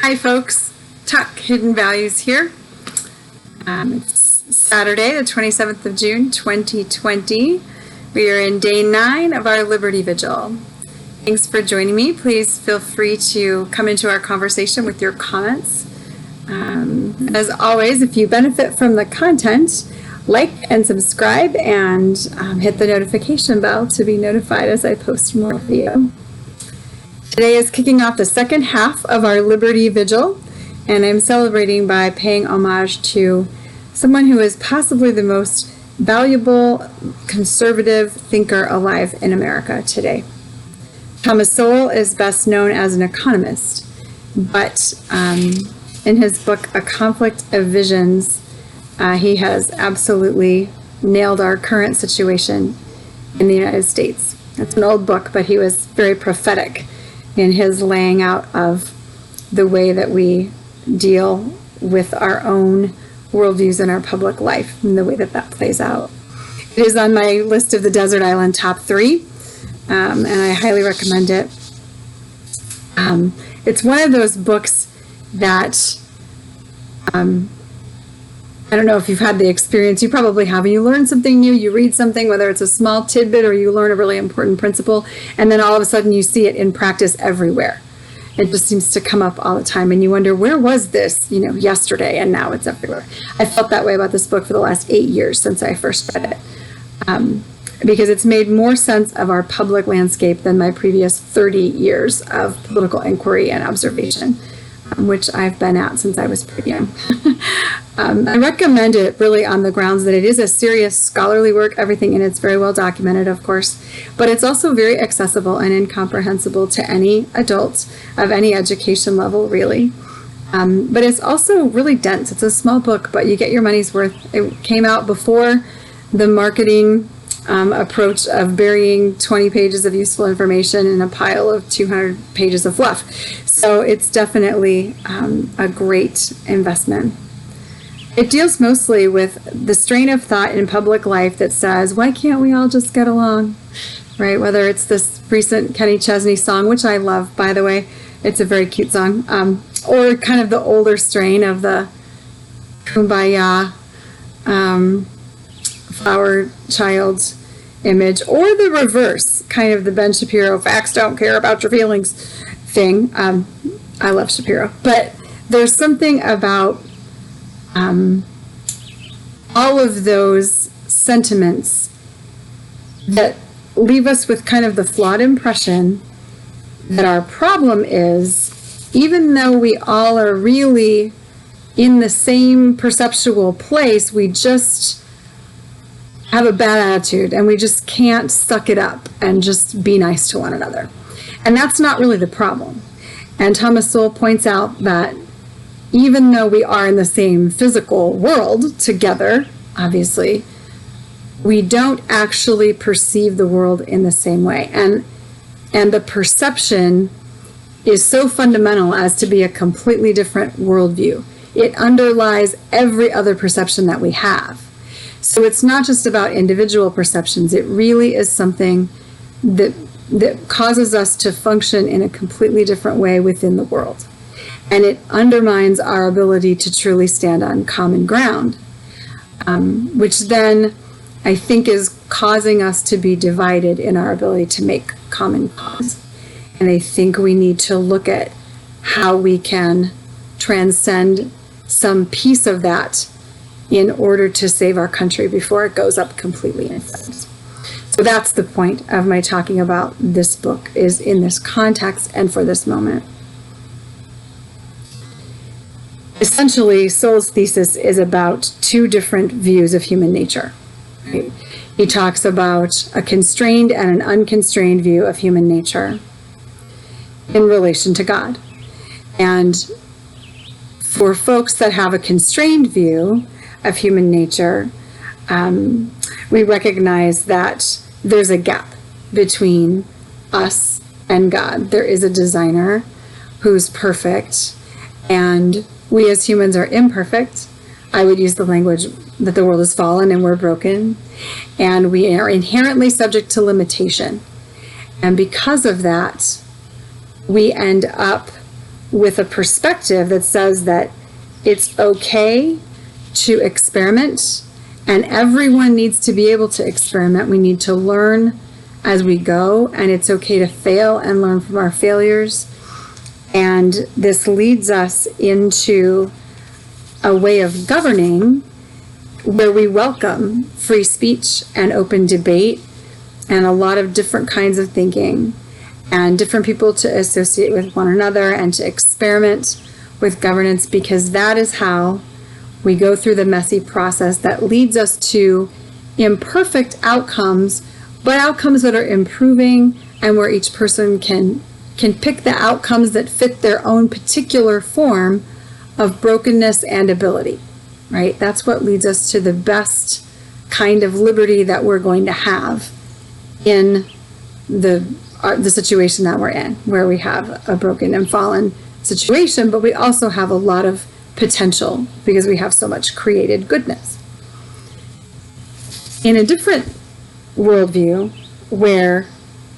Hi folks, Tuck Hidden Values here. It's Saturday, the 27th of June, 2020. We are in day 9 of our Liberty Vigil. Thanks for joining me. Please feel free to come into our conversation with your comments. As always, if you benefit from the content, like and subscribe and hit the notification bell to be notified as I post more video. Today is kicking off the second half of our Liberty Vigil, and I'm celebrating by paying homage to someone who is possibly the most valuable conservative thinker alive in America today. Thomas Sowell is best known as an economist, but in his book, A Conflict of Visions, he has absolutely nailed our current situation in the United States. It's an old book, but he was very prophetic in his laying out of the way that we deal with our own worldviews in our public life and the way that that plays out. It is on my list of the Desert Island top 3, and I highly recommend it. It's one of those books that I don't know if you've had the experience, you probably have. You learn something new, you read something, whether it's a small tidbit or you learn a really important principle, and then all of a sudden you see it in practice everywhere. It just seems to come up all the time, and you wonder, where was this, yesterday, and now it's everywhere. I felt that way about this book for the last 8 years since I first read it, because it's made more sense of our public landscape than my previous 30 years of political inquiry and observation, which I've been at since I was pretty young. I recommend it really on the grounds that it is a serious scholarly work, everything in it's very well documented, of course, but it's also very accessible and incomprehensible to any adult of any education level, really. But it's also really dense. It's a small book, but you get your money's worth. It came out before the marketing approach of burying 20 pages of useful information in a pile of 200 pages of fluff. So it's definitely a great investment. It deals mostly with the strain of thought in public life that says, why can't we all just get along? Right? Whether it's this recent Kenny Chesney song, which I love, by the way. It's a very cute song. Or kind of the older strain of the Kumbaya flower child image, or the reverse, kind of the Ben Shapiro, facts don't care about your feelings thing. I love Shapiro. But there's something about all of those sentiments that leave us with kind of the flawed impression that our problem is, even though we all are really in the same perceptual place, we just have a bad attitude and we just can't suck it up and just be nice to one another. And that's not really the problem. And Thomas Sowell points out that even though we are in the same physical world together, obviously, we don't actually perceive the world in the same way. And the perception is so fundamental as to be a completely different worldview. It underlies every other perception that we have. So it's not just about individual perceptions. It really is something that causes us to function in a completely different way within the world. And it undermines our ability to truly stand on common ground, which then I think is causing us to be divided in our ability to make common cause. And I think we need to look at how we can transcend some piece of that in order to save our country before it goes up completely in flames. So that's the point of my talking about this book, is in this context and for this moment. Essentially, Seouls Thesis is about 2 different views of human nature. Right? He talks about a constrained and an unconstrained view of human nature in relation to God. And for folks that have a constrained view of human nature, we recognize that there's a gap between us and God. There is a designer who's perfect, and we as humans are imperfect. I would use the language that the world is fallen and we're broken, and we are inherently subject to limitation. And because of that, we end up with a perspective that says that it's okay to experiment, and everyone needs to be able to experiment. We need to learn as we go, and it's okay to fail and learn from our failures. And this leads us into a way of governing where we welcome free speech and open debate and a lot of different kinds of thinking and different people to associate with one another and to experiment with governance, because that is how we go through the messy process that leads us to imperfect outcomes, but outcomes that are improving, and where each person can pick the outcomes that fit their own particular form of brokenness and ability, right? That's what leads us to the best kind of liberty that we're going to have in the situation that we're in, where we have a broken and fallen situation, but we also have a lot of potential because we have so much created goodness. In a different worldview, where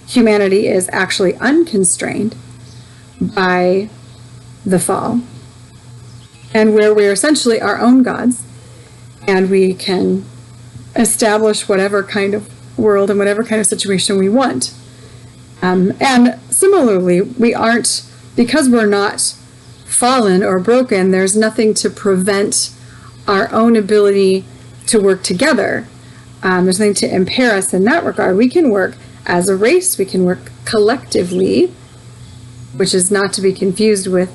humanity is actually unconstrained by the fall, and where we're essentially our own gods, and we can establish whatever kind of world and whatever kind of situation we want. And similarly, we aren't, because we're not fallen or broken, there's nothing to prevent our own ability to work together. There's nothing to impair us in that regard. We can work as a race, we can work collectively, which is not to be confused with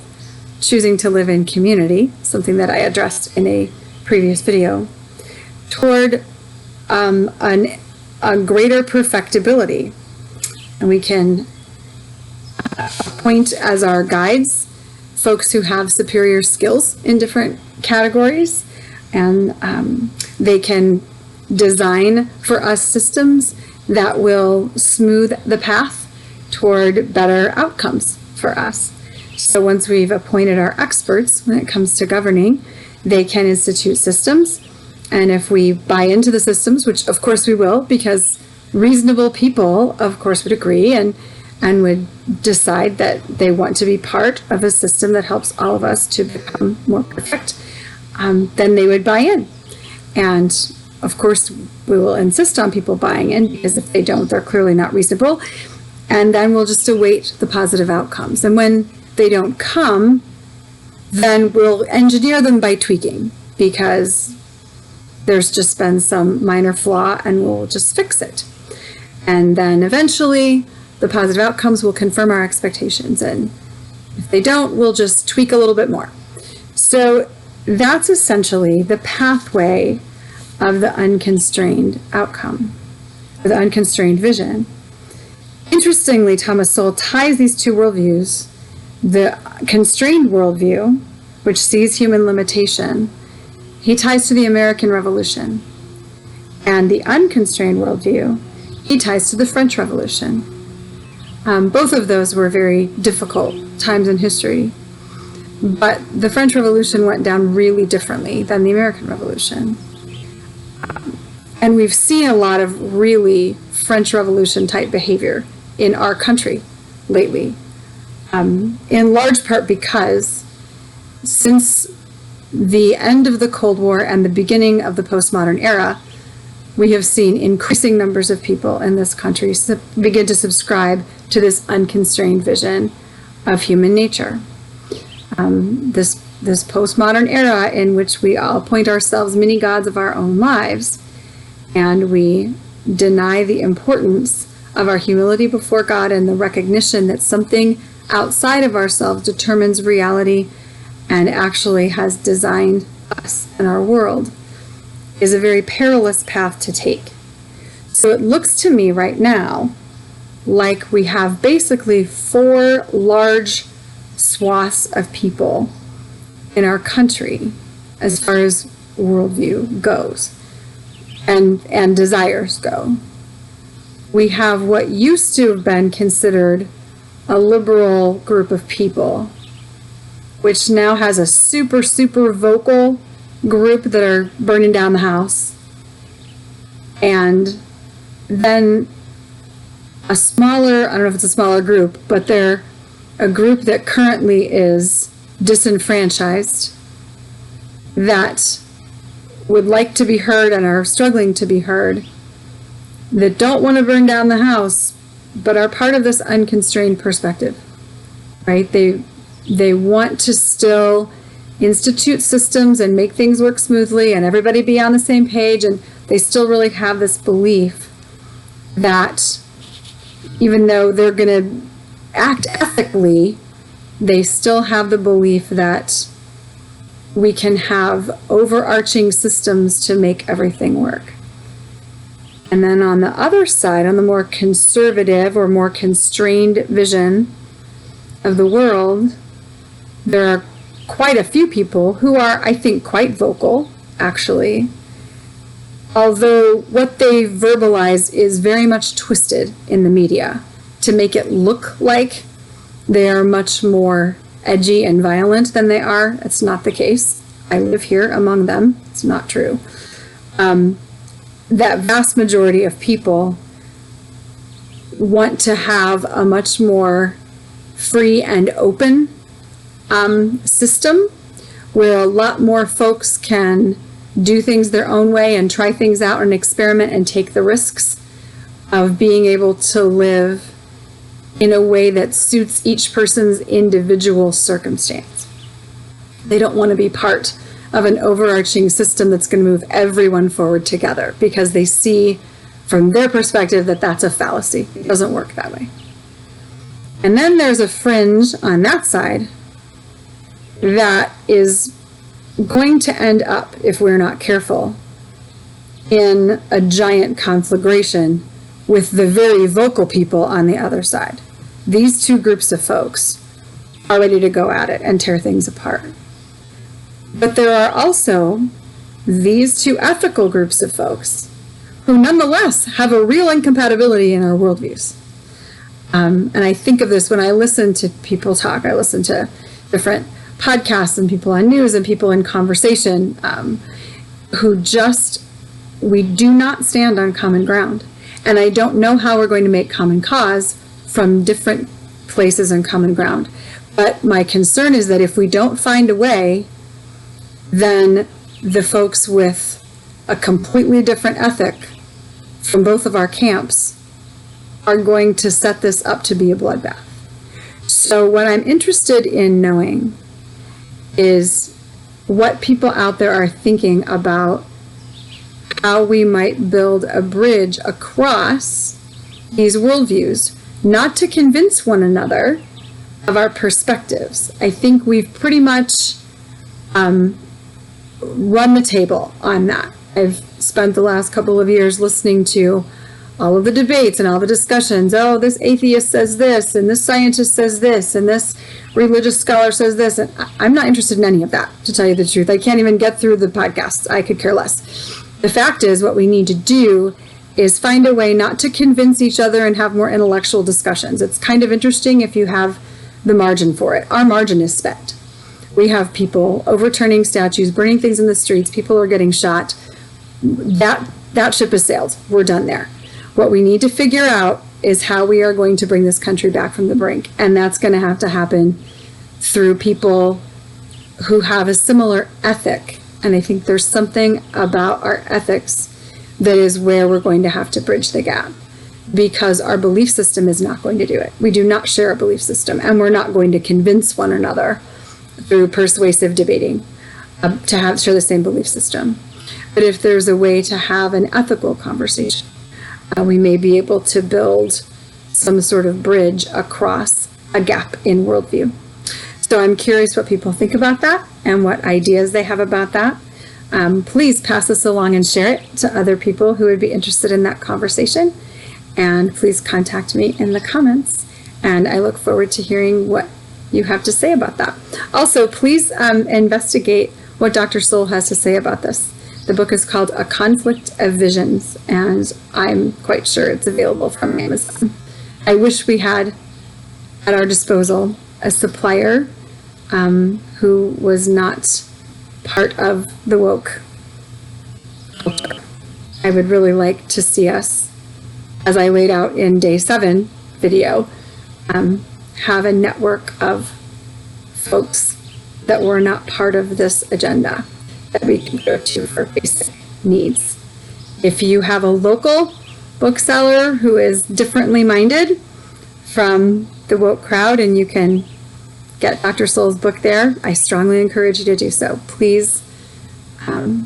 choosing to live in community, something that I addressed in a previous video, toward a greater perfectibility. And we can appoint as our guides folks who have superior skills in different categories, and they can design for us systems that will smooth the path toward better outcomes for us. So once we've appointed our experts when it comes to governing, they can institute systems. And if we buy into the systems, which of course we will, because reasonable people, of course, would agree and would decide that they want to be part of a system that helps all of us to become more perfect, then they would buy in. And of course, we will insist on people buying in, because if they don't, they're clearly not reasonable. And then we'll just await the positive outcomes. And when they don't come, then we'll engineer them by tweaking, because there's just been some minor flaw, and we'll just fix it. And then eventually the positive outcomes will confirm our expectations. And if they don't, we'll just tweak a little bit more. So that's essentially the pathway of the unconstrained outcome, or the unconstrained vision. Interestingly, Thomas Sowell ties these two worldviews, the constrained worldview, which sees human limitation, he ties to the American Revolution, and the unconstrained worldview, he ties to the French Revolution. Both of those were very difficult times in history, but the French Revolution went down really differently than the American Revolution. And we've seen a lot of really French Revolution type behavior in our country lately, in large part because since the end of the Cold War and the beginning of the postmodern era, we have seen increasing numbers of people in this country begin to subscribe to this unconstrained vision of human nature. This postmodern era in which we all appoint ourselves mini gods of our own lives, and we deny the importance of our humility before God and the recognition that something outside of ourselves determines reality and actually has designed us and our world, is a very perilous path to take. So it looks to me right now like we have basically 4 large swaths of people in our country as far as worldview goes and desires go. We have what used to have been considered a liberal group of people, which now has a super vocal group that are burning down the house, and then a smaller, I don't know if it's a smaller group, but they're a group that currently is disenfranchised, that would like to be heard and are struggling to be heard, that don't want to burn down the house, but are part of this unconstrained perspective, right? They want to still institute systems and make things work smoothly and everybody be on the same page, and they still really have this belief that even though they're going to act ethically, they still have the belief that we can have overarching systems to make everything work. And then on the other side, on the more conservative or more constrained vision of the world, there are quite a few people who are, I think, quite vocal, actually, although what they verbalize is very much twisted in the media to make it look like they are much more edgy and violent than they are. It's not the case. I live here among them. It's not true. That vast majority of people want to have a much more free and open system where a lot more folks can do things their own way and try things out and experiment and take the risks of being able to live in a way that suits each person's individual circumstance. They don't want to be part of an overarching system that's going to move everyone forward together because they see from their perspective that that's a fallacy. It doesn't work that way. And then there's a fringe on that side that is going to end up, if we're not careful, in a giant conflagration with the very vocal people on the other side. These two groups of folks are ready to go at it and tear things apart. But there are also these two ethical groups of folks who nonetheless have a real incompatibility in our worldviews. And I think of this when I listen to people talk. I listen to different podcasts and people on news and people in conversation who just, we do not stand on common ground. And I don't know how we're going to make common cause from different places and common ground. But my concern is that if we don't find a way, then the folks with a completely different ethic from both of our camps are going to set this up to be a bloodbath. So what I'm interested in knowing is what people out there are thinking about how we might build a bridge across these worldviews, not to convince one another of our perspectives. I think we've pretty much run the table on that. I've spent the last couple of years listening to all of the debates and all the discussions. Oh, this atheist says this, and this scientist says this, and this religious scholar says this. And I'm not interested in any of that, to tell you the truth. I can't even get through the podcast. I could care less. The fact is, what we need to do is find a way not to convince each other and have more intellectual discussions. It's kind of interesting if you have the margin for it. Our margin is spent. We have people overturning statues, burning things in the streets. People are getting shot. That ship has sailed. We're done there. What we need to figure out is how we are going to bring this country back from the brink. And that's going to happen through people who have a similar ethic. And I think there's something about our ethics that is where we're going to have to bridge the gap, because our belief system is not going to do it. We do not share a belief system, and we're not going to convince one another through persuasive debating to share the same belief system. But if there's a way to have an ethical conversation, we may be able to build some sort of bridge across a gap in worldview. So I'm curious what people think about that and what ideas they have about that. Please pass this along and share it to other people who would be interested in that conversation. And please contact me in the comments. And I look forward to hearing what you have to say about that. Also, please investigate what Dr. Sowell has to say about this. The book is called A Conflict of Visions, and I'm quite sure it's available from Amazon. I wish we had at our disposal a supplier who was not part of the woke culture. I would really like to see us, as I laid out in day 7 video, have a network of folks that were not part of this agenda that we can go to for basic needs. If you have a local bookseller who is differently minded from the woke crowd and you can get Dr. Sowell's book there, I strongly encourage you to do so. Please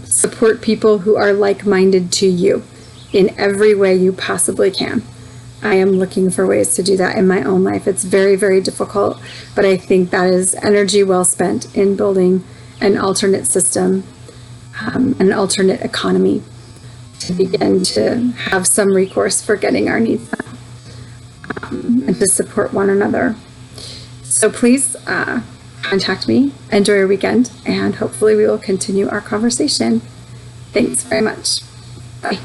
support people who are like-minded to you in every way you possibly can. I am looking for ways to do that in my own life. It's very, very difficult, but I think that is energy well spent in building an alternate system, an alternate economy, to begin to have some recourse for getting our needs met, and to support one another. So please contact me. Enjoy your weekend, and hopefully we will continue our conversation. Thanks very much. Bye.